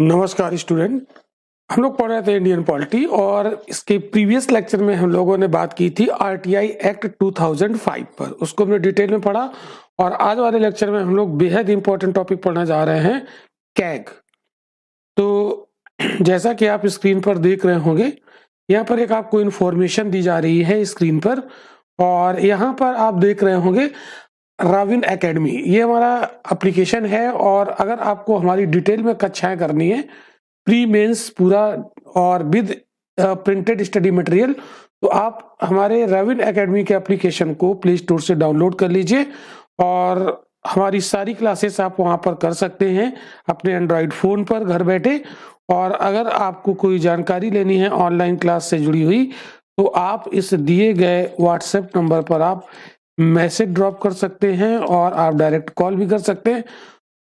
नमस्कार स्टूडेंट। हम लोग पढ़ रहे थे इंडियन पॉलिटी और इसके प्रीवियस लेक्चर में हम लोगों ने बात की थी आरटीआई एक्ट 2005 पर। उसको हमने डिटेल में पढ़ा और आज वाले लेक्चर में हम लोग बेहद इंपॉर्टेंट टॉपिक पढ़ने जा रहे हैं, कैग। तो जैसा कि आप स्क्रीन पर देख रहे होंगे, यहाँ पर एक आपको इन्फॉर्मेशन दी जा रही है स्क्रीन पर, और यहाँ पर आप देख रहे होंगे राविन एकेडमी, ये हमारा एप्लीकेशन है। और अगर आपको हमारी डिटेल में कक्षाएं करनी है, प्री मेंस पूरा और विद प्रिंटेड स्टडी मटेरियल, तो आप हमारे राविन एकेडमी के एप्लीकेशन को प्ले स्टोर से डाउनलोड कर लीजिए और हमारी सारी क्लासेस आप वहां पर कर सकते हैं अपने एंड्रॉयड फ़ोन पर घर बैठे। और अगर आपको कोई जानकारी लेनी है ऑनलाइन क्लास से जुड़ी हुई, तो आप इस दिए गए व्हाट्सएप नंबर पर आप मैसेज ड्रॉप कर सकते हैं और आप डायरेक्ट कॉल भी कर सकते हैं।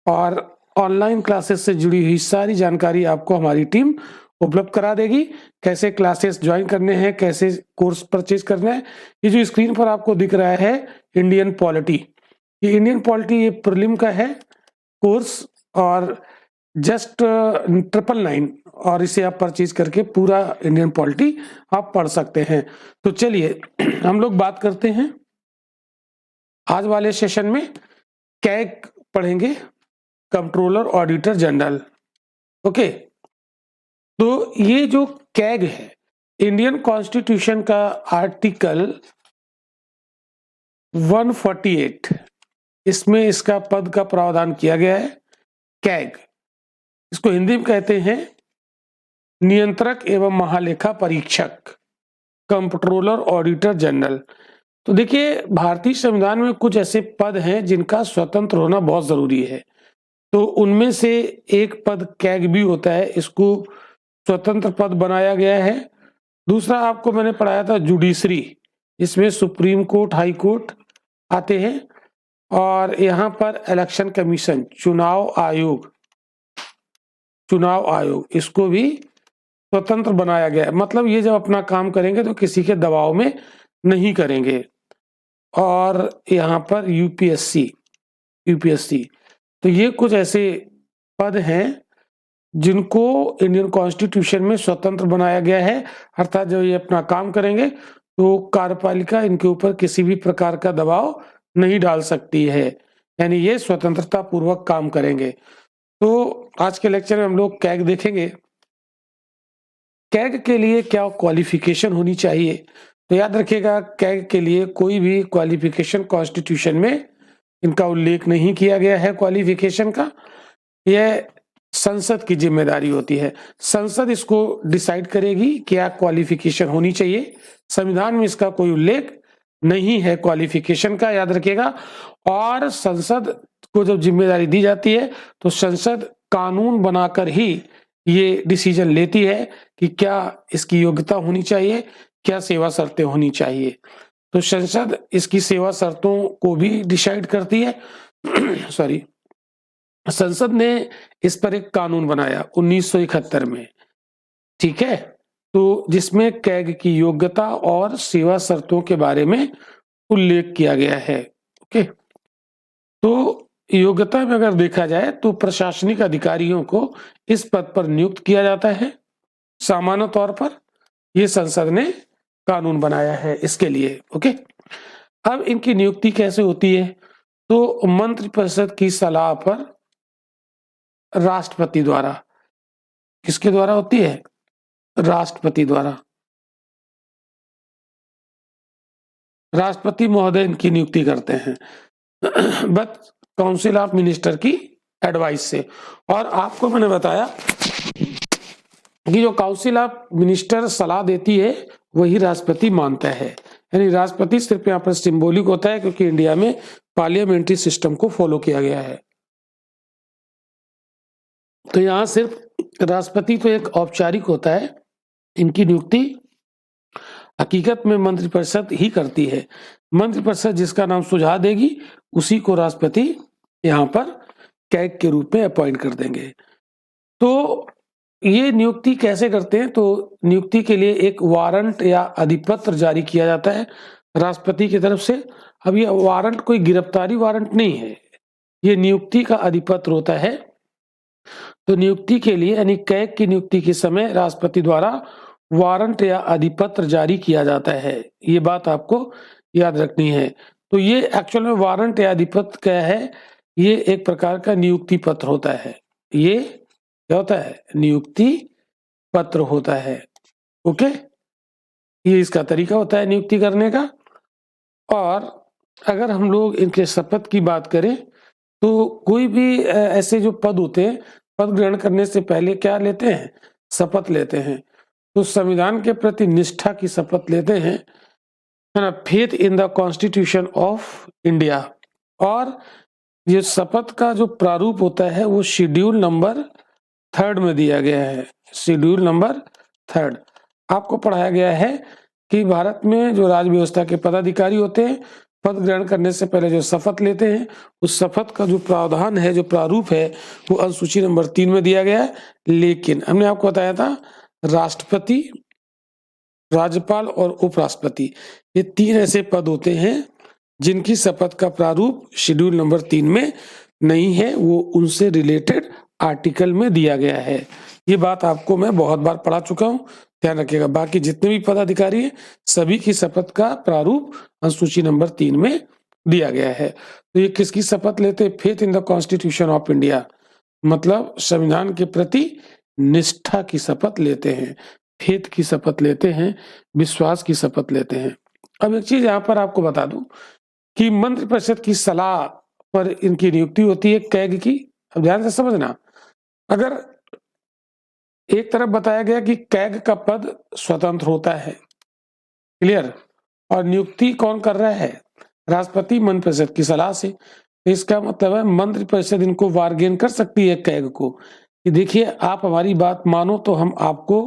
और ऑनलाइन क्लासेस से जुड़ी हुई सारी जानकारी आपको हमारी टीम उपलब्ध करा देगी। कैसे क्लासेस ज्वाइन करने हैं, कैसे कोर्स परचेज करना है। ये जो स्क्रीन पर आपको दिख रहा है इंडियन पॉलिटी, ये इंडियन पॉलिटी ये प्रीलिम का है कोर्स, और जस्ट 999, और इसे आप परचेज करके पूरा इंडियन पॉलिटी आप पढ़ सकते हैं। तो चलिए हम लोग बात करते हैं आज वाले सेशन में। कैग पढ़ेंगे, कंट्रोलर ऑडिटर जनरल। ओके, तो ये जो कैग है, इंडियन कॉन्स्टिट्यूशन का आर्टिकल 148, इसमें इसका पद का प्रावधान किया गया है कैग। इसको हिंदी में कहते हैं नियंत्रक एवं महालेखा परीक्षक, कंट्रोलर ऑडिटर जनरल। तो देखिए, भारतीय संविधान में कुछ ऐसे पद हैं जिनका स्वतंत्र होना बहुत जरूरी है। तो उनमें से एक पद कैग भी होता है, इसको स्वतंत्र पद बनाया गया है। दूसरा आपको मैंने पढ़ाया था जुडिशरी, इसमें सुप्रीम कोर्ट, हाई कोर्ट आते हैं। और यहाँ पर इलेक्शन कमीशन, चुनाव आयोग, इसको भी स्वतंत्र बनाया गया है। मतलब ये जब अपना काम करेंगे तो किसी के दबाव में नहीं करेंगे। और यहाँ पर यूपीएससी, तो ये कुछ ऐसे पद हैं जिनको इंडियन कॉन्स्टिट्यूशन में स्वतंत्र बनाया गया है। अर्थात जब ये अपना काम करेंगे तो कार्यपालिका इनके ऊपर किसी भी प्रकार का दबाव नहीं डाल सकती है, यानी ये स्वतंत्रता पूर्वक काम करेंगे। तो आज के लेक्चर में हम लोग कैग देखेंगे। कैग के लिए क्या क्वालिफिकेशन होनी चाहिए, तो याद रखिएगा कैग के लिए कोई भी क्वालिफिकेशन कॉन्स्टिट्यूशन में इनका उल्लेख नहीं किया गया है क्वालिफिकेशन का। यह संसद की जिम्मेदारी होती है। संसद इसको डिसाइड करेगी क्या क्वालिफिकेशन होनी चाहिए। संविधान में इसका कोई उल्लेख नहीं है क्वालिफिकेशन का, याद रखिएगा। और संसद को जब जिम्मेदारी दी जाती है तो संसद कानून बनाकर ही ये डिसीजन लेती है कि क्या इसकी योग्यता होनी चाहिए, क्या सेवा शर्तें होनी चाहिए। तो संसद इसकी सेवा शर्तों को भी डिसाइड करती है। सॉरी, संसद ने इस पर एक कानून बनाया 1971 में, ठीक है, तो जिसमें कैग की योग्यता और सेवा शर्तों के बारे में उल्लेख किया गया है। ओके, तो योग्यता में अगर देखा जाए तो प्रशासनिक अधिकारियों को इस पद पर नियुक्त किया जाता है सामान्य तौर पर। यह संसद ने कानून बनाया है इसके लिए। ओके, अब इनकी नियुक्ति कैसे होती है, तो मंत्रिपरिषद की सलाह पर राष्ट्रपति द्वारा। किसके द्वारा होती है? राष्ट्रपति द्वारा। राष्ट्रपति महोदय इनकी नियुक्ति करते हैं बट काउंसिल ऑफ मिनिस्टर की एडवाइस से। और आपको मैंने बताया कि जो काउंसिल ऑफ मिनिस्टर सलाह देती है वही राष्ट्रपति मानता है, यानी राष्ट्रपति सिर्फ यहाँ पर सिंबॉलिक होता है, क्योंकि इंडिया में पार्लियामेंट्री सिस्टम को फॉलो किया गया है। तो यहाँ सिर्फ राष्ट्रपति तो एक औपचारिक होता है, इनकी नियुक्ति हकीकत में मंत्रिपरिषद ही करती है। मंत्रिपरिषद जिसका नाम सुझाव देगी उसी को राष्ट्रपति यहाँ पर कैग के रूप में अपॉइंट कर देंगे। तो ये नियुक्ति कैसे करते हैं, तो नियुक्ति के लिए एक वारंट या अधिपत्र जारी किया जाता है राष्ट्रपति की तरफ से। अब ये वारंट कोई गिरफ्तारी वारंट नहीं है, ये नियुक्ति का अधिपत्र होता है तो नियुक्ति के लिए यानी कैग की नियुक्ति के समय राष्ट्रपति द्वारा वारंट या अधिपत्र जारी किया जाता है। ये बात आपको याद रखनी है। तो ये एक्चुअल में वारंट या अधिपत्र क्या है? ये एक प्रकार का नियुक्ति पत्र होता है। ये क्या होता है? नियुक्ति पत्र होता है। ओके, ये इसका तरीका होता है नियुक्ति करने का। और अगर हम लोग इनके शपथ की बात करें तो कोई भी ऐसे जो पद होते हैं, पद ग्रहण करने से पहले क्या लेते हैं? शपथ लेते हैं। तो संविधान के प्रति निष्ठा की शपथ लेते हैं, है ना, faith in the constitution of India. और ये शपथ का जो प्रारूप होता है वो शेड्यूल नंबर 3 में दिया गया है। शेड्यूल नंबर 3 आपको पढ़ाया गया है कि भारत में जो राज व्यवस्था के पदाधिकारी होते हैं, पद ग्रहण करने से पहले जो शपथ लेते हैं, उस शपथ का जो प्रावधान है, जो प्रारूप है, वो अनुसूची नंबर 3 में दिया गया है। लेकिन हमने आपको बताया था राष्ट्रपति, राज्यपाल और उपराष्ट्रपति, ये 3 ऐसे पद होते हैं जिनकी शपथ का प्रारूप शेड्यूल नंबर 3 में नहीं है, वो उनसे रिलेटेड आर्टिकल में दिया गया है। ये बात आपको मैं बहुत बार पढ़ा चुका हूँ, ध्यान रखिएगा। बाकी जितने भी पदाधिकारी हैं सभी की शपथ का प्रारूप अनुसूची नंबर 3 में दिया गया है। तो ये किसकी शपथ लेते हैं? Faith in the constitution of India, मतलब संविधान के प्रति निष्ठा की शपथ लेते हैं, फेथ की शपथ लेते हैं, विश्वास की शपथ लेते हैं। अब एक चीज यहाँ पर आपको बता दूं कि मंत्रिपरिषद की सलाह पर इनकी नियुक्ति होती है कैग की। अब ध्यान से समझना, अगर एक तरफ बताया गया कि कैग का पद स्वतंत्र होता है, क्लियर, और नियुक्ति कौन कर रहा है? राष्ट्रपति मंत्रिपरिषद की सलाह से। इसका मतलब है मंत्रिपरिषद इनको बार्गेन कर सकती है कैग को कि देखिए आप हमारी बात मानो तो हम आपको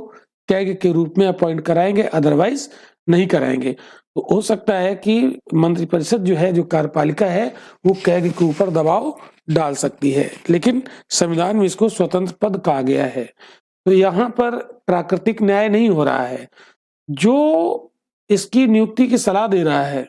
कैग के रूप में अपॉइंट कराएंगे, अदरवाइज नहीं कराएंगे। तो हो सकता है कि मंत्रिपरिषद जो है, जो कार्यपालिका है, वो कैग के ऊपर दबाव डाल सकती है, लेकिन संविधान में इसको स्वतंत्र पद कहा गया है। तो यहाँ पर प्राकृतिक न्याय नहीं हो रहा है। जो इसकी नियुक्ति की सलाह दे रहा है,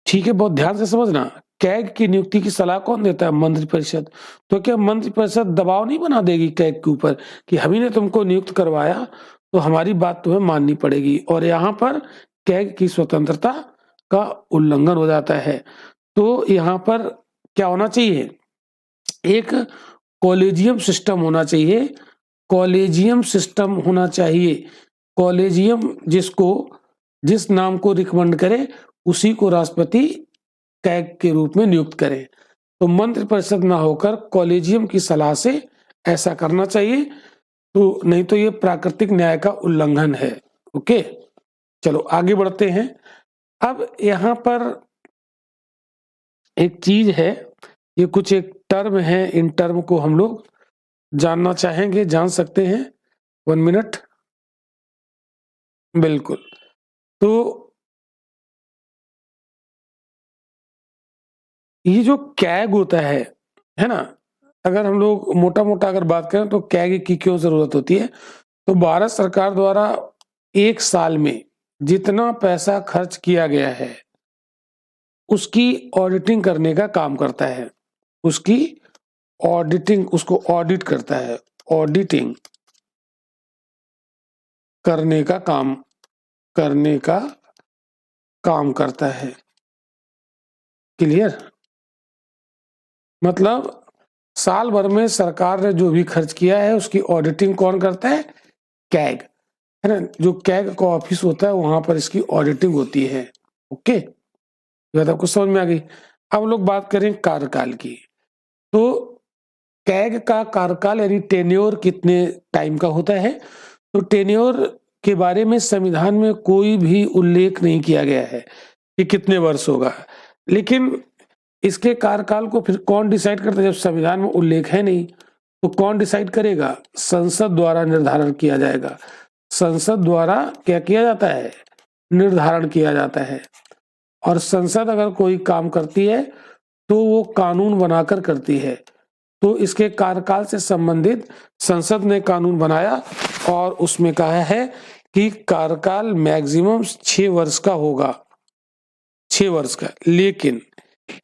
ठीक है, बहुत ध्यान से समझना, कैग की नियुक्ति की सलाह कौन देता है? मंत्रिपरिषद। तो क्या मंत्रिपरिषद दबाव नहीं बना देगी कैग के ऊपर कि हम ही ने तुमको नियुक्त करवाया तो हमारी बात तुम्हें माननी पड़ेगी? और यहाँ पर कैग की स्वतंत्रता का उल्लंघन हो जाता है। तो यहाँ पर क्या होना चाहिए? एक कॉलेजियम सिस्टम होना चाहिए, कॉलेजियम सिस्टम होना चाहिए। कॉलेजियम जिस नाम को रिकमेंड करे उसी को राष्ट्रपति कैग के रूप में नियुक्त करे। तो मंत्रिपरिषद ना होकर कॉलेजियम की सलाह से ऐसा करना चाहिए, तो नहीं तो ये प्राकृतिक न्याय का उल्लंघन है। ओके, चलो आगे बढ़ते हैं। अब यहाँ पर एक चीज है, ये कुछ एक टर्म है, इन टर्म को हम लोग जानना चाहेंगे, जान सकते हैं। 1 मिनट। बिल्कुल। तो ये जो कैग होता है ना, अगर हम लोग मोटा मोटा अगर बात करें तो कैग की क्यों जरूरत होती है? तो भारत सरकार द्वारा एक साल में जितना पैसा खर्च किया गया है उसकी ऑडिटिंग करने का काम करता है, उसकी ऑडिटिंग, उसको ऑडिट करता है, ऑडिटिंग करने का काम करता है। क्लियर? मतलब साल भर में सरकार ने जो भी खर्च किया है उसकी ऑडिटिंग कौन करता है? कैग, है ना। जो कैग का ऑफिस होता है वहां पर इसकी ऑडिटिंग होती है। ओके, ये बात आपको समझ में आ गई। अब लोग बात करें कार्यकाल की। तो कैग का कार्यकाल यानी टेन्योर कितने टाइम का होता है? तो टेन्योर के बारे में संविधान में कोई भी उल्लेख नहीं किया गया है कि कितने वर्ष होगा, लेकिन इसके कार्यकाल को फिर कौन डिसाइड करता है? जब संविधान में उल्लेख है नहीं तो कौन डिसाइड करेगा? संसद द्वारा निर्धारण किया जाएगा। संसद द्वारा क्या किया जाता है? निर्धारण किया जाता है। और संसद अगर कोई काम करती है तो वो कानून बनाकर करती है। तो इसके कार्यकाल से संबंधित संसद ने कानून बनाया और उसमें कहा है कि कार्यकाल मैक्सिमम 6 वर्ष का होगा, 6 वर्ष का। लेकिन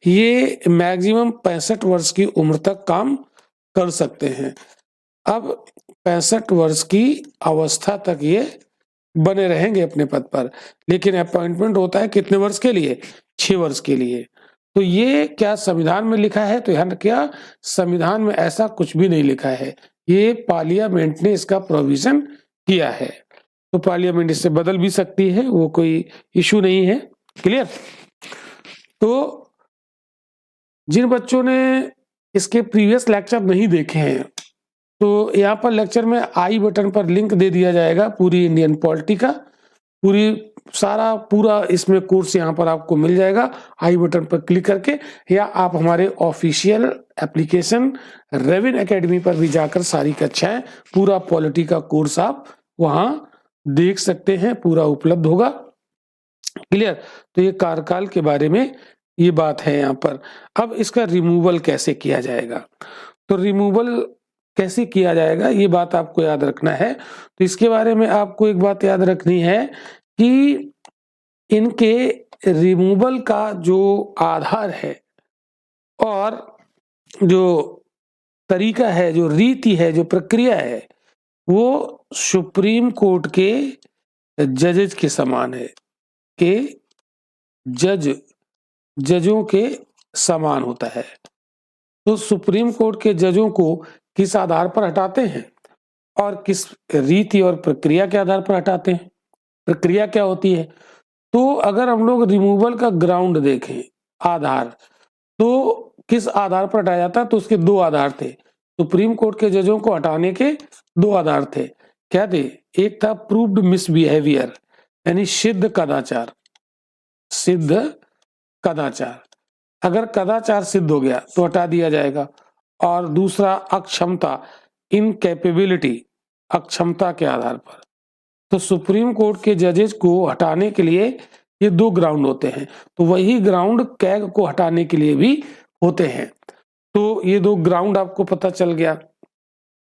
ये मैक्सिमम 65 वर्ष की उम्र तक काम कर सकते हैं। अब 65 वर्ष की अवस्था तक ये बने रहेंगे अपने पद पर, लेकिन अपॉइंटमेंट होता है कितने वर्ष के लिए? 6 वर्ष के लिए। तो ये क्या संविधान में लिखा है? तो ध्यान रखिएगा, संविधान में ऐसा कुछ भी नहीं लिखा है, ये पार्लियामेंट ने इसका प्रोविजन किया है। तो पार्लियामेंट इससे बदल भी सकती है, वो कोई इशू नहीं है। क्लियर? तो जिन बच्चों ने इसके प्रीवियस लेक्चर नहीं देखे हैं, तो यहाँ पर लेक्चर में आई बटन पर लिंक दे दिया जाएगा पूरी इंडियन पॉलिटी का, पूरा इसमें कोर्स यहाँ पर आपको मिल जाएगा आई बटन पर क्लिक करके, या आप हमारे ऑफिशियल एप्लीकेशन रेविन एकेडमी पर भी जाकर सारी कक्षाएं, पूरा पॉलिटी का कोर्स आप वहां देख सकते हैं, पूरा उपलब्ध होगा। क्लियर? तो ये कार्यकाल के बारे में ये बात है यहाँ पर। अब इसका रिमूवल कैसे किया जाएगा? तो रिमूवल कैसे किया जाएगा ये बात आपको याद रखना है। तो इसके बारे में आपको एक बात याद रखनी है कि इनके रिमूवल का जो आधार है और जो तरीका है, जो रीति है, जो प्रक्रिया है, वो सुप्रीम कोर्ट के जजेज के समान है, के जजों के समान होता है। तो सुप्रीम कोर्ट के जजों को किस आधार पर हटाते हैं और किस रीति और प्रक्रिया के आधार पर हटाते हैं? प्रक्रिया क्या होती है? तो अगर हम लोग रिमूवल का ग्राउंड देखें, आधार, तो किस आधार पर हटाया जाता? तो उसके दो आधार थे। सुप्रीम कोर्ट के जजों को हटाने के दो आधार थे। क्या थे? एक था प्रूव्ड मिसबिहेवियर, यानी सिद्ध कदाचार। अगर कदाचार सिद्ध हो गया तो हटा दिया जाएगा। और दूसरा अक्षमता, इनकैपेबिलिटी, अक्षमता के आधार पर। तो सुप्रीम कोर्ट के जजेस को हटाने के लिए ये दो ग्राउंड होते हैं, तो वही ग्राउंड कैग को हटाने के लिए भी होते हैं। तो ये दो ग्राउंड आपको पता चल गया।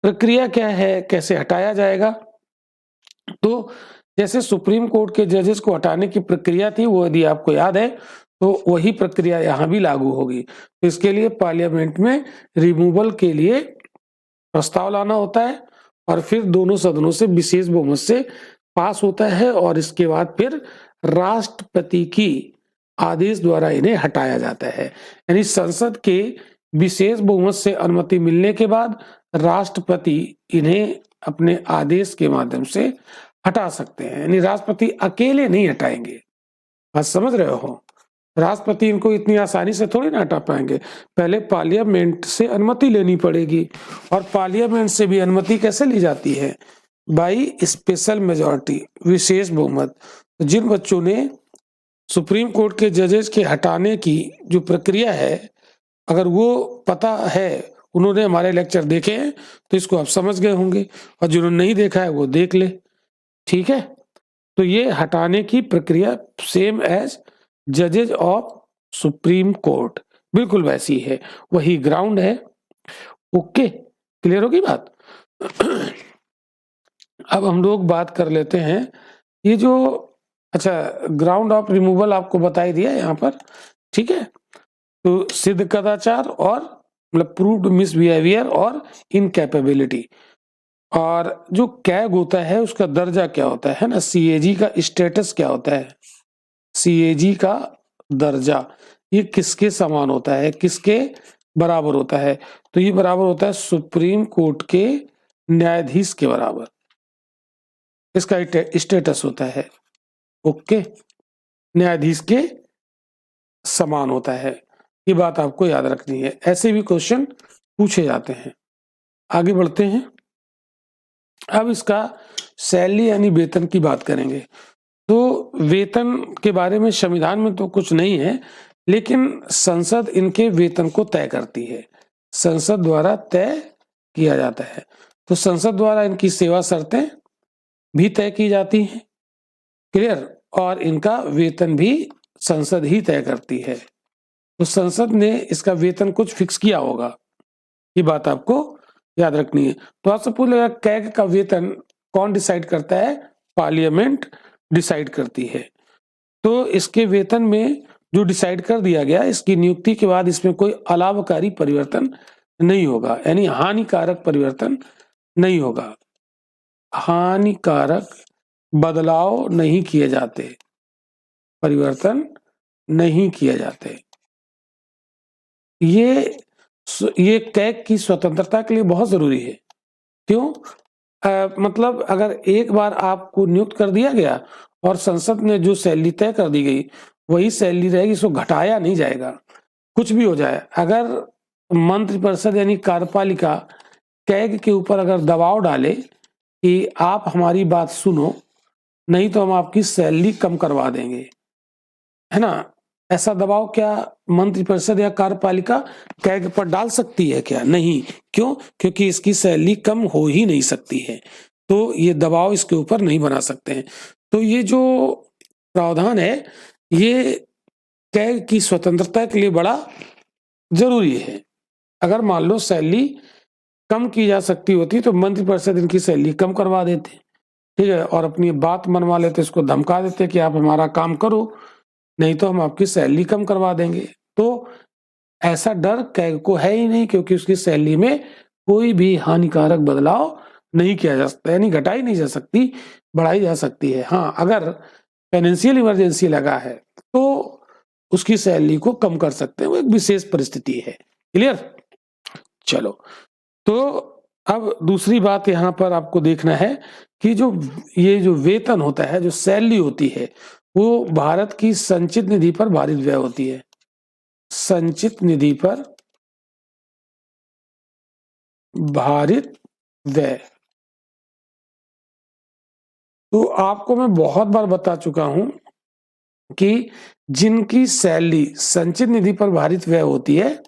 प्रक्रिया क्या है, कैसे हटाया जाएगा? तो जैसे सुप्रीम कोर्ट के जजेस को हटाने की प्रक्रिया थी, वो यदि आपको याद है तो वही प्रक्रिया यहाँ भी लागू होगी। तो इसके लिए पार्लियामेंट में रिमूवल के लिए प्रस्ताव लाना होता है और फिर दोनों सदनों से विशेष बहुमत से पास होता है, और इसके बाद फिर राष्ट्रपति की आदेश द्वारा इन्हें हटाया जाता है। यानी संसद के विशेष बहुमत से अनुमति मिलने के बाद राष्ट्रपति इन्हें अपने आदेश के माध्यम से हटा सकते हैं। यानी राष्ट्रपति अकेले नहीं हटाएंगे, बात समझ रहे हो? राष्ट्रपति इनको इतनी आसानी से थोड़ी ना हटा पाएंगे, पहले पार्लियामेंट से अनुमति लेनी पड़ेगी। और पार्लियामेंट से भी अनुमति कैसे ली जाती है? बाई स्पेशल मेजॉरिटी, विशेष बहुमत। तो जिन बच्चों ने सुप्रीम कोर्ट के जजेस के हटाने की जो प्रक्रिया है, अगर वो पता है, उन्होंने हमारे लेक्चर देखे हैं, तो इसको आप समझ गए होंगे, और जिन्होंने नहीं देखा है वो देख ले। ठीक है? तो ये हटाने की प्रक्रिया सेम एज जजेज ऑफ सुप्रीम कोर्ट, बिल्कुल वैसी है, वही ग्राउंड है। ओके, क्लियर होगी बात? अब हम लोग बात कर लेते हैं ये जो, अच्छा, ग्राउंड ऑफ रिमूवल आपको बताई दिया यहाँ पर। ठीक है? तो सिद्ध कदाचार और मतलब प्रूव्ड मिसबिहेवियर और इनकैपेबिलिटी। और जो कैग होता है उसका दर्जा क्या होता है ना, सीएजी का स्टेटस क्या होता है? सीएजी का दर्जा ये किसके समान होता है, किसके बराबर होता है? तो ये बराबर होता है सुप्रीम कोर्ट के न्यायाधीश के बराबर, इसका स्टेटस होता है। ओके, न्यायाधीश के समान होता है, ये बात आपको याद रखनी है। ऐसे भी क्वेश्चन पूछे जाते हैं। आगे बढ़ते हैं। अब इसका सैलरी यानी वेतन की बात करेंगे। तो वेतन के बारे में संविधान में तो कुछ नहीं है, लेकिन संसद इनके वेतन को तय करती है, संसद द्वारा तय किया जाता है। तो संसद द्वारा इनकी सेवा शर्तें भी तय की जाती हैं। क्लियर? और इनका वेतन भी संसद ही तय करती है। तो संसद ने इसका वेतन कुछ फिक्स किया होगा, ये बात आपको याद रखनी है। तो आपसे पूछ लेगा कैग का वेतन कौन डिसाइड करता है? पार्लियामेंट डिसाइड करती है। तो इसके वेतन में जो डिसाइड कर दिया गया, इसकी नियुक्ति के बाद इसमें कोई अलाभकारी परिवर्तन नहीं होगा, यानी हानिकारक परिवर्तन नहीं होगा, हानिकारक बदलाव नहीं किए जाते, परिवर्तन नहीं किए जाते। ये कैग की स्वतंत्रता के लिए बहुत जरूरी है। क्यों? मतलब अगर एक बार आपको नियुक्त कर दिया गया और संसद ने जो सैलरी तय कर दी गई वही सैलरी रहेगी, इसको घटाया नहीं जाएगा। कुछ भी हो जाए, अगर मंत्रिपरिषद यानी कार्यपालिका कैग के ऊपर अगर दबाव डाले कि आप हमारी बात सुनो, नहीं तो हम आपकी सैलरी कम करवा देंगे, है ना, ऐसा दबाव क्या मंत्रिपरिषद या कार्यपालिका कैग पर डाल सकती है क्या? नहीं। क्यों? क्योंकि इसकी सैलरी कम हो ही नहीं सकती है, तो ये दबाव इसके ऊपर नहीं बना सकते हैं। तो ये जो प्रावधान है ये कैग की स्वतंत्रता के लिए बड़ा जरूरी है। अगर मान लो सैलरी कम की जा सकती होती तो मंत्रिपरिषद इनकी सैलरी कम करवा देते, ठीक है, और अपनी बात मनवा लेते, इसको धमका देते कि आप हमारा काम करो, नहीं तो हम आपकी सैलरी कम करवा देंगे। तो ऐसा डर कैग को है ही नहीं, क्योंकि उसकी सैलरी में कोई भी हानिकारक बदलाव नहीं किया जा सकता, यानी घटाई नहीं जा सकती, बढ़ाई जा सकती है। हाँ, अगर फाइनेंशियल इमरजेंसी लगा है तो उसकी सैलरी को कम कर सकते हैं, वो एक विशेष परिस्थिति है। क्लियर? चलो, तो अब दूसरी बात यहाँ पर आपको देखना है कि ये जो वेतन होता है, जो सैलरी होती है, वो भारत की संचित निधि पर भारित व्यय होती है, संचित निधि पर भारित व्यय। तो आपको मैं बहुत बार बता चुका हूं कि जिनकी सैलरी संचित निधि पर भारित व्यय होती है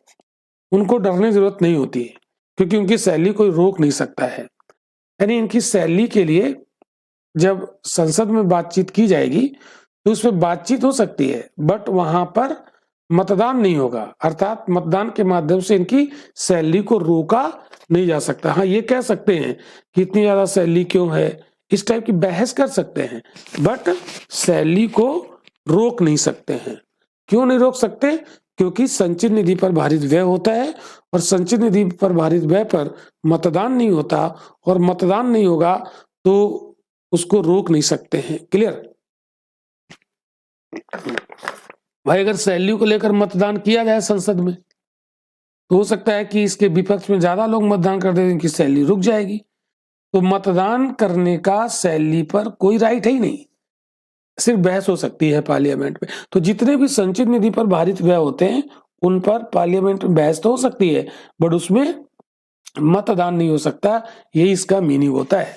उनको डरने की जरूरत नहीं होती है, क्योंकि उनकी सैलरी कोई रोक नहीं सकता है। यानी इनकी सैलरी के लिए जब संसद में बातचीत की जाएगी तो उसमें बातचीत हो सकती है, बट वहां पर मतदान नहीं होगा, अर्थात मतदान के माध्यम से इनकी सैलरी को रोका नहीं जा सकता। हाँ, ये कह सकते हैं कि इतनी ज्यादा सैलरी क्यों है, इस टाइप की बहस कर सकते हैं, बट सैलरी को रोक नहीं सकते हैं। क्यों नहीं रोक सकते? क्योंकि संचित निधि पर भारित व्यय होता है, और संचित निधि पर भारित व्यय पर मतदान नहीं होता, और मतदान नहीं होगा तो उसको रोक नहीं सकते हैं। क्लियर? भाई, अगर सैलरी को लेकर मतदान किया जाए संसद में तो हो सकता है कि इसके विपक्ष में ज्यादा लोग मतदान कर दें, इनकी सैलरी रुक जाएगी। तो मतदान करने का सैलरी पर कोई राइट है ही नहीं, सिर्फ बहस हो सकती है पार्लियामेंट में। तो जितने भी संचित निधि पर भारित व्यय होते हैं उन पर पार्लियामेंट में बहस तो हो सकती है, बट उसमें मतदान नहीं हो सकता, यही इसका मीनिंग होता है।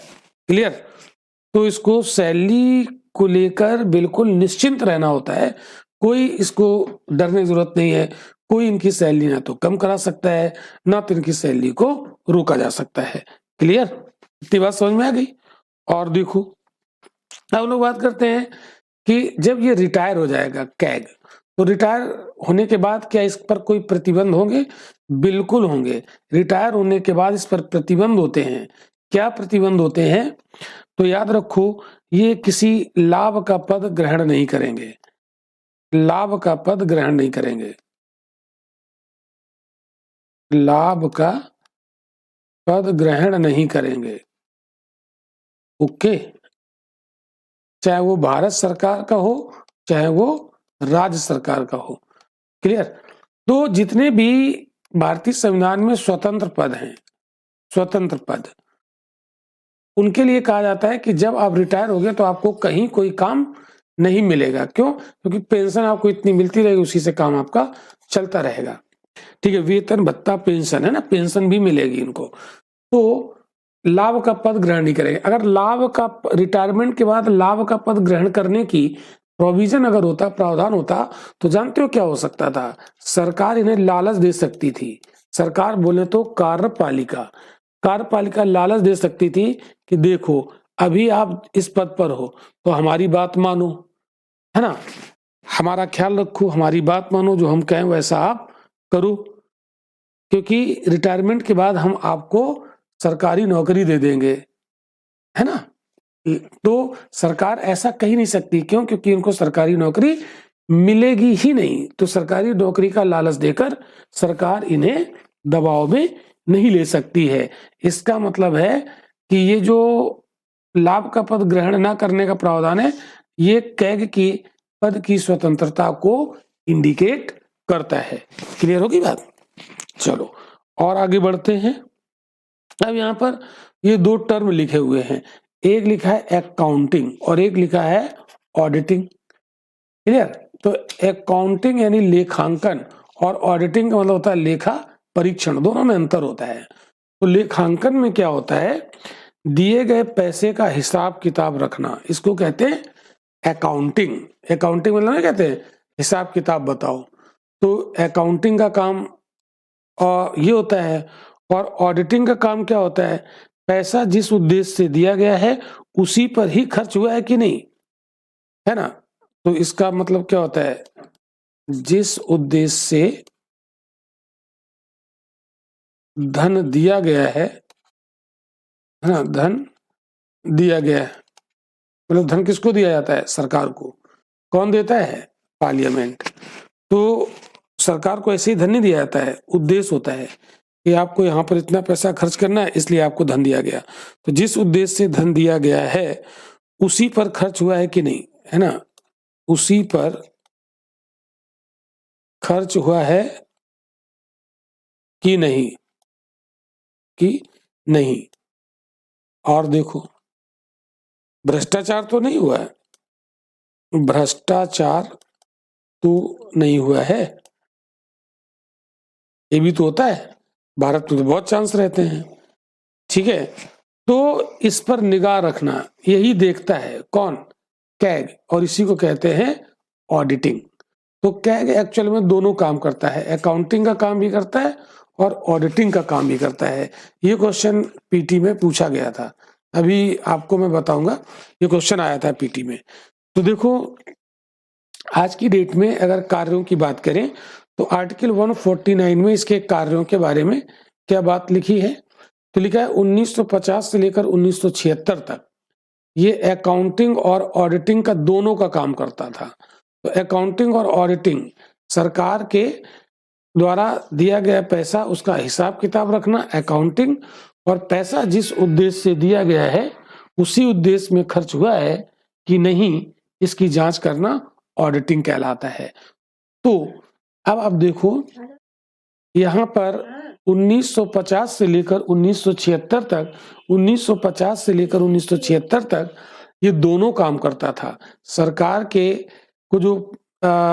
क्लियर? तो इसको सैलरी को लेकर बिल्कुल निश्चिंत रहना होता है, कोई इसको डरने की जरूरत नहीं है। कोई इनकी सैलरी ना तो कम करा सकता है, ना तो इनकी सैलरी को रोका जा सकता है। क्लियर? इतनी बात समझ में आ गई? और देखो, अब लोग बात करते हैं कि जब ये रिटायर हो जाएगा कैग, तो रिटायर होने के बाद क्या इस पर कोई प्रतिबंध होंगे? बिल्कुल होंगे। रिटायर होने के बाद इस पर प्रतिबंध होते हैं। क्या प्रतिबंध होते हैं? तो याद रखो, ये किसी लाभ का पद ग्रहण नहीं करेंगे, लाभ का पद ग्रहण नहीं करेंगे, लाभ का पद ग्रहण नहीं करेंगे। ओके, चाहे वो भारत सरकार का हो चाहे वो राज्य सरकार का हो। क्लियर? तो जितने भी भारतीय संविधान में स्वतंत्र पद हैं, स्वतंत्र पद, उनके लिए कहा जाता है कि जब आप रिटायर हो गए तो आपको कहीं कोई काम नहीं मिलेगा। क्यों? क्योंकि पेंशन आपको इतनी मिलती रहेगी, उसी से काम आपका चलता रहेगा। ठीक है, वेतन भत्ता पेंशन है ना, पेंशन भी मिलेगी इनको। तो लाभ का पद ग्रहण नहीं करेंगे। अगर लाभ का रिटायरमेंट के बाद लाभ का पद ग्रहण करने की प्रोविजन अगर होता, प्रावधान होता, तो जानते हो क्या हो सकता था? सरकार इन्हें लालच दे सकती थी। सरकार बोले तो कार्यपालिका, कार्यपालिका लालच दे सकती थी कि देखो अभी आप इस पद पर हो तो हमारी बात मानो, है ना, हमारा ख्याल रखो, हमारी बात मानो, जो हम कहें वैसा आप करो, क्योंकि रिटायरमेंट के बाद हम आपको सरकारी नौकरी दे देंगे, है ना। तो सरकार ऐसा कह नहीं सकती। क्यों? क्योंकि इनको सरकारी नौकरी मिलेगी ही नहीं। तो सरकारी नौकरी का लालच देकर सरकार इन्हें दबाव में नहीं ले सकती है। इसका मतलब है कि ये जो लाभ का पद ग्रहण न करने का प्रावधान है, ये कैग की पद की स्वतंत्रता को इंडिकेट करता है। क्लियर होगी बात? चलो और आगे बढ़ते हैं। अब यहाँ पर ये दो टर्म लिखे हुए हैं, एक लिखा है अकाउंटिंग और एक लिखा है ऑडिटिंग। क्लियर? तो अकाउंटिंग यानी लेखांकन और ऑडिटिंग का मतलब होता है लेखा परीक्षण, दोनों में अंतर होता है। तो लेखांकन में क्या होता है, दिए गए पैसे का हिसाब किताब रखना, इसको कहते हैं अकाउंटिंग। अकाउंटिंग मतलब नहीं कहते हिसाब किताब बताओ, तो अकाउंटिंग का काम और ये होता है। और ऑडिटिंग का काम क्या होता है, पैसा जिस उद्देश्य से दिया गया है उसी पर ही खर्च हुआ है कि नहीं, है ना। तो इसका मतलब क्या होता है, जिस उद्देश्य से धन दिया गया है ना, धन दिया गया है, मतलब धन किसको दिया जाता है, सरकार को। कौन देता है, पार्लियामेंट। तो सरकार को ऐसे ही धन नहीं दिया जाता है, उद्देश्य होता है कि आपको यहाँ पर इतना पैसा खर्च करना है इसलिए आपको धन दिया गया। तो जिस उद्देश्य से धन दिया गया है उसी पर खर्च हुआ है कि नहीं, है ना, उसी पर खर्च हुआ है कि नहीं, कि नहीं। और देखो भ्रष्टाचार तो नहीं हुआ है, भ्रष्टाचार तो नहीं हुआ है, ये भी तो होता है, भारत में तो बहुत चांस रहते हैं। ठीक है, तो इस पर निगाह रखना यही देखता है कौन, कैग, और इसी को कहते हैं ऑडिटिंग। तो कैग एक्चुअल में दोनों काम करता है, अकाउंटिंग का काम भी करता है और ऑडिटिंग का काम भी करता है। ये क्वेश्चन पीटी में पूछा गया था, अभी आपको मैं बताऊंगा, ये क्वेश्चन आया था पीटी में। तो देखो आज की डेट में अगर कार्यों की बात करें तो आर्टिकल 149 में इसके कार्यों के बारे में क्या बात लिखी है, तो लिखा है 1950 से लेकर 1976 तक ये अकाउंटिंग और ऑडिटिंग का दोनों का काम करता था। तो अकाउंटिंग और ऑडिटिंग, सरकार के द्वारा दिया गया पैसा उसका हिसाब किताब रखना अकाउंटिंग, और पैसा जिस उद्देश्य से दिया गया है उसी उद्देश्य में खर्च हुआ है कि नहीं, इसकी जांच करना ऑडिटिंग कहलाता है। तो अब आप देखो यहाँ पर 1950 से लेकर 1976 तक, 1950 से लेकर 1976 तक ये दोनों काम करता था। सरकार के को जो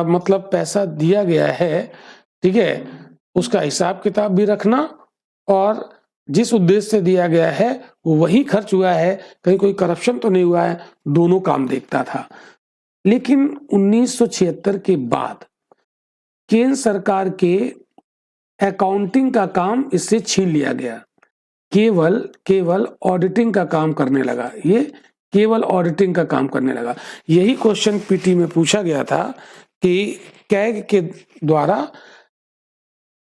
मतलब पैसा दिया गया है, ठीक है, उसका हिसाब किताब भी रखना और जिस उद्देश्य से दिया गया है वो वही खर्च हुआ है, कहीं कोई करप्शन तो नहीं हुआ है, दोनों काम देखता था। लेकिन 1976 के बाद केंद्र सरकार के अकाउंटिंग का काम इससे छीन लिया गया, केवल ऑडिटिंग का काम करने लगा, ये केवल ऑडिटिंग का काम करने लगा। यही क्वेश्चन पीटी में पूछा गया था कि कैग के द्वारा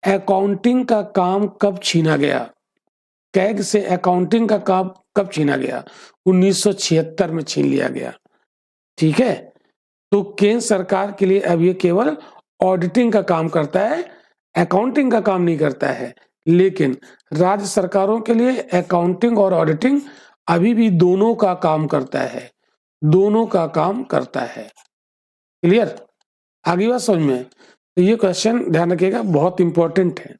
अकाउंटिंग का काम कब छीना गया, कैग से अकाउंटिंग का काम कब छीना गया, 1976 में छीन लिया गया। ठीक है, तो केंद्र सरकार के लिए अब ये केवल ऑडिटिंग का काम करता है, अकाउंटिंग का काम नहीं करता है। लेकिन राज्य सरकारों के लिए अकाउंटिंग और ऑडिटिंग अभी भी दोनों का काम करता है, दोनों का काम करता है। क्लियर? आगे बात समझ में? तो ये क्वेश्चन ध्यान रखिएगा, बहुत इंपॉर्टेंट है,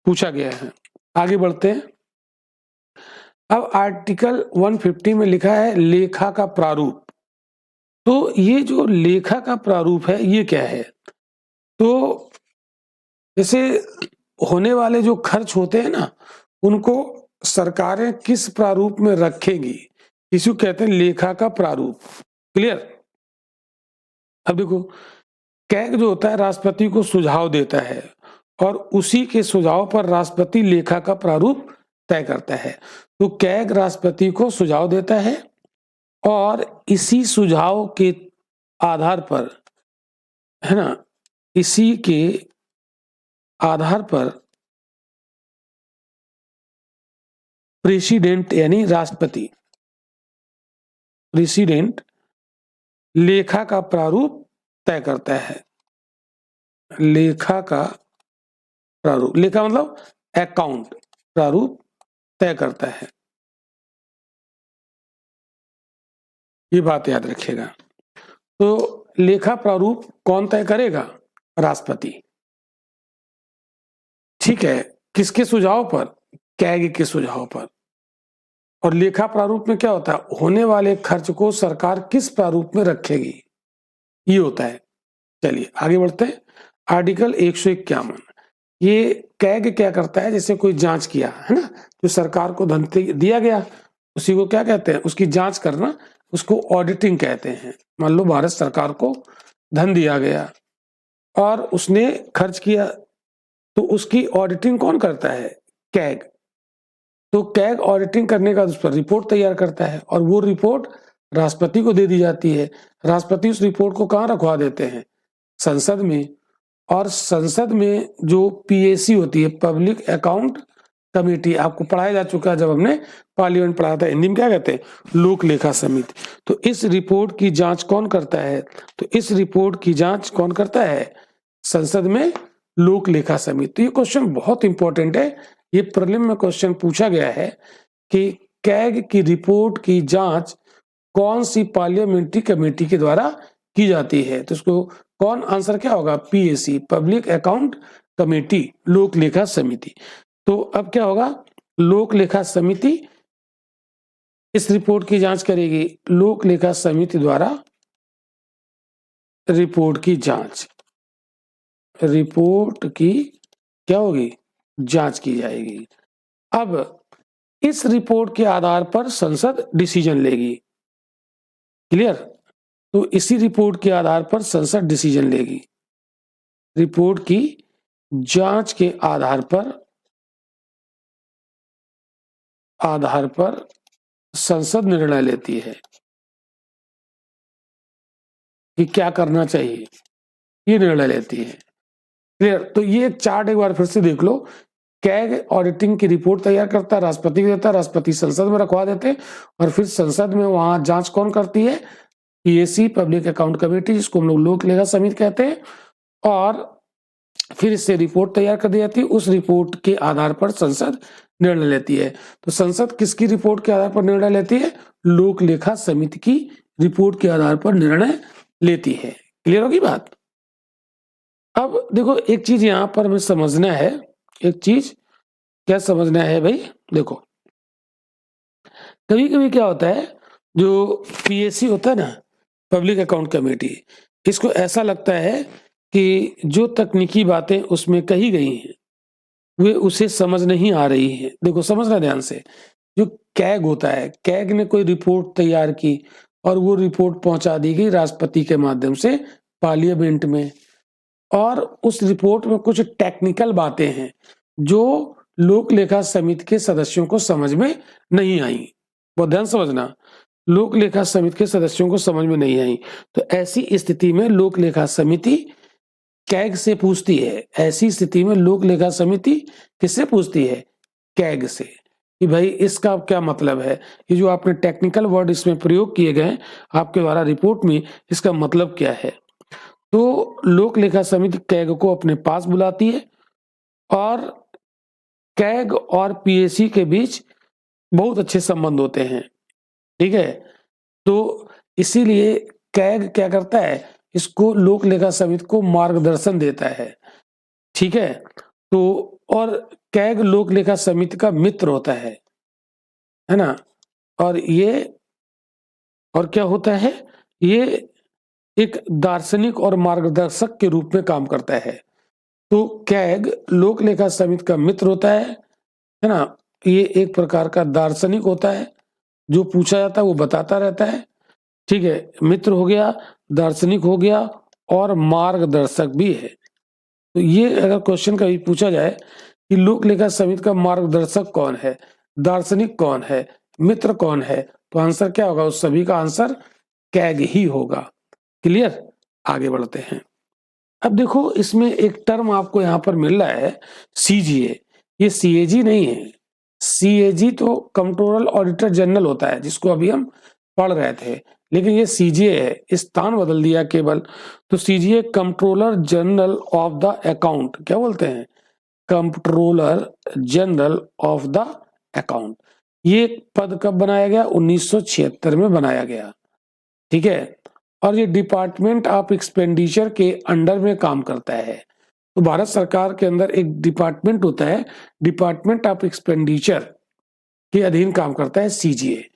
पूछा गया है। आगे बढ़ते हैं। अब आर्टिकल 150 में लिखा है लेखा का प्रारूप। तो ये जो लेखा का प्रारूप है ये क्या है, तो जैसे होने वाले जो खर्च होते हैं ना उनको सरकारें किस प्रारूप में रखेंगी, इसको कहते हैं लेखा का प्रारूप। क्लियर? अब देखो कैग जो होता है राष्ट्रपति को सुझाव देता है और उसी के सुझाव पर राष्ट्रपति लेखा का प्रारूप तय करता है। तो कैग राष्ट्रपति को सुझाव देता है और इसी सुझाव के आधार पर, है ना, इसी के आधार पर प्रेसिडेंट यानी राष्ट्रपति, प्रेसिडेंट लेखा का प्रारूप तय करता है। लेखा का प्रारूप, लेखा मतलब अकाउंट प्रारूप तय करता है। ये बात याद रखिएगा। तो लेखा प्रारूप कौन तय करेगा? राष्ट्रपति। ठीक है, किसके सुझाव पर? कैग के सुझाव पर। और लेखा प्रारूप में क्या होता है? होने वाले खर्च को सरकार किस प्रारूप में रखेगी, ये होता है। चलिए आगे बढ़ते हैं। आर्टिकल 151, ये कैग क्या करता है? जैसे कोई जांच किया है ना, जो सरकार को धन दिया गया उसी को क्या कहते हैं? उसकी जांच करना, उसको ऑडिटिंग कहते हैं। मान लो भारत सरकार को धन दिया गया और उसने खर्च किया, तो उसकी ऑडिटिंग कौन करता है? कैग। तो कैग ऑडिटिंग करने का उस पर रिपोर्ट तैयार करता है और वो रिपोर्ट राष्ट्रपति को दे दी जाती है। राष्ट्रपति उस रिपोर्ट को कहाँ रखवा देते हैं? संसद में। और संसद में जो पीएसी होती है, पब्लिक अकाउंट कमेटी, आपको पढ़ाया जा चुका है जब हमने पार्लियामेंट पढ़ाया था, हिंदी में क्या कहते हैं? लोक लेखा समिति। तो इस रिपोर्ट की जांच कौन करता है? तो इस रिपोर्ट की जांच कौन करता है? संसद में लोक लेखा समिति। तो ये क्वेश्चन बहुत इंपॉर्टेंट है, ये प्रीलिम में क्वेश्चन पूछा गया है कि कैग की रिपोर्ट की जांच कौन सी पार्लियामेंट्री कमेटी के द्वारा की जाती है? तो इसको कौन, आंसर क्या होगा? पीएसी, पब्लिक अकाउंट कमेटी, लोक लेखा समिति। तो अब क्या होगा? लोक लेखा समिति इस रिपोर्ट की जांच करेगी। लोक लेखा समिति द्वारा रिपोर्ट की जांच, रिपोर्ट की क्या होगी? जांच की जाएगी। अब इस रिपोर्ट के आधार पर संसद डिसीजन लेगी। क्लियर? तो इसी रिपोर्ट के आधार पर संसद डिसीजन लेगी। रिपोर्ट की जांच के आधार पर संसद निर्णय लेती है कि क्या करना चाहिए, ये निर्णय लेती है। क्लियर? तो ये चार्ट एक बार फिर से देख लो। कैग ऑडिटिंग की रिपोर्ट तैयार करता है, राष्ट्रपति को देता है, राष्ट्रपति संसद में रखवा देते हैं और फिर संसद में वहां जांच कौन करती है? पीएसी, पब्लिक अकाउंट कमेटी, जिसको हम लोग लोक लेखा समिति कहते हैं। और फिर इससे रिपोर्ट तैयार कर दी जाती है। उस रिपोर्ट के आधार पर संसद निर्णय लेती है। तो संसद किसकी रिपोर्ट के आधार पर निर्णय लेती है? लोक लेखा समिति की रिपोर्ट के आधार पर निर्णय लेती है। क्लियर होगी बात? अब देखो एक चीज यहां पर हमें समझना है। एक चीज क्या समझना है भाई? देखो कभी कभी क्या होता है, जो पीएसी होता है ना, पब्लिक अकाउंट कमेटी, इसको ऐसा लगता है कि जो तकनीकी बातें उसमें कही गई हैं वे उसे समझ नहीं आ रही है। देखो समझना ध्यान से। जो कैग होता है, कैग ने कोई रिपोर्ट तैयार की और वो रिपोर्ट पहुंचा दी गई राष्ट्रपति के माध्यम से पार्लियामेंट में। और उस रिपोर्ट में कुछ टेक्निकल बातें हैं जो लोक लेखा समिति के सदस्यों को समझ में नहीं आई। बहुत ध्यान समझना, लोक लेखा समिति के सदस्यों को समझ में नहीं आई। तो ऐसी स्थिति में लोक लेखा समिति कैग से पूछती है। ऐसी स्थिति में लोक लेखा समिति किससे पूछती है? कैग से, कि भाई इसका क्या मतलब है, ये जो आपने टेक्निकल वर्ड इसमें प्रयोग किए गए आपके द्वारा रिपोर्ट में, इसका मतलब क्या है? तो लोक लेखा समिति कैग को अपने पास बुलाती है और कैग और पीएसी के बीच बहुत अच्छे संबंध होते हैं। ठीक है? तो इसीलिए कैग क्या करता है, इसको लोक लेखा समिति को मार्गदर्शन देता है। ठीक है? तो और कैग लोक लेखा समिति का मित्र होता है ना? और ये और क्या होता है, ये एक दार्शनिक और मार्गदर्शक के रूप में काम करता है। तो कैग लोक लेखा समिति का मित्र होता है ना? ये एक प्रकार का दार्शनिक होता है, जो पूछा जाता है वो बताता रहता है। ठीक है? मित्र हो गया, दार्शनिक हो गया और मार्गदर्शक भी है। तो ये अगर क्वेश्चन कभी पूछा जाए कि लोक लेखा समिति का मार्गदर्शक कौन है, दार्शनिक कौन है, मित्र कौन है, तो आंसर क्या होगा? उस सभी का आंसर कैग ही होगा। क्लियर? आगे बढ़ते हैं। अब देखो इसमें एक टर्म आपको यहाँ पर मिल रहा है, सीजीए। ये सीएजी नहीं है। सीएजी तो कंट्रोलर ऑडिटर जनरल होता है, जिसको अभी हम पढ़ रहे थे, लेकिन ये सीजीए है, स्थान बदल दिया केवल। तो CGA controller general of the account क्या बोलते हैं? Controller general of the account. ये पद कब बनाया गया? 1976 में बनाया गया, ठीक है। और ये डिपार्टमेंट ऑफ एक्सपेंडिचर के अंडर में काम करता है। तो भारत सरकार के अंदर एक डिपार्टमेंट होता है, डिपार्टमेंट ऑफ एक्सपेंडिचर के अधीन काम करता है सीजीए।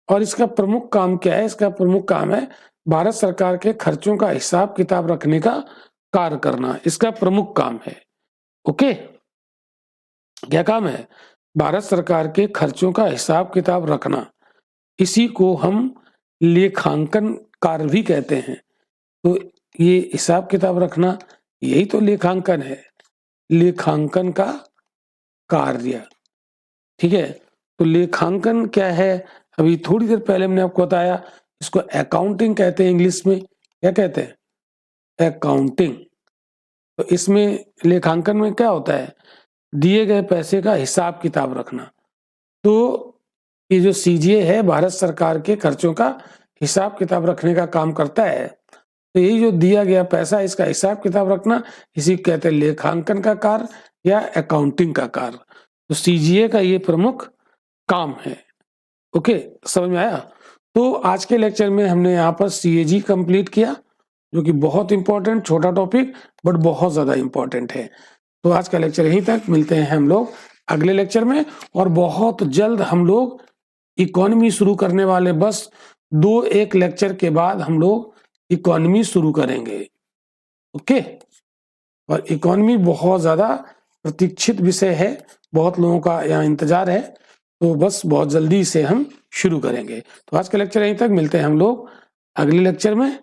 और इसका प्रमुख काम क्या है? इसका प्रमुख काम है भारत सरकार के खर्चों का हिसाब किताब रखने का कार्य करना, इसका प्रमुख काम है। ओके, क्या काम है? भारत सरकार के खर्चों का हिसाब किताब रखना, इसी को हम लेखांकन कार्य भी कहते हैं। तो ये हिसाब किताब रखना, यही तो लेखांकन है, लेखांकन का कार्य, ठीक है। तो लेखांकन क्या है? अभी थोड़ी देर पहले मैंने आपको बताया, इसको अकाउंटिंग कहते हैं, इंग्लिश में क्या कहते हैं? अकाउंटिंग। तो इसमें लेखांकन में क्या होता है? दिए गए पैसे का हिसाब किताब रखना। तो ये जो सीजीए है भारत सरकार के खर्चों का हिसाब किताब रखने का काम करता है। तो यही जो दिया गया पैसा, इसका हिसाब किताब रखना, इसी को कहते हैं लेखांकन का कार्य या अकाउंटिंग का कार्य। तो सीजीए का ये प्रमुख काम है। ओके, समझ में आया? तो आज के लेक्चर में हमने यहाँ पर सीएजी कंप्लीट किया, जो कि बहुत इंपॉर्टेंट, छोटा टॉपिक बट बहुत ज्यादा इंपॉर्टेंट है। तो आज का लेक्चर यहीं तक, मिलते हैं हम लोग अगले लेक्चर में। और बहुत जल्द हम लोग इकोनॉमी शुरू करने वाले, बस 2-1 लेक्चर के बाद हम लोग इकोनॉमी शुरू करेंगे। ओके, और इकोनॉमी बहुत ज्यादा प्रतीक्षित विषय है, बहुत लोगों का यहाँ इंतजार है, तो बस बहुत जल्दी से हम शुरू करेंगे। तो आज का लेक्चर यहीं तक, मिलते हैं हम लोग अगले लेक्चर में।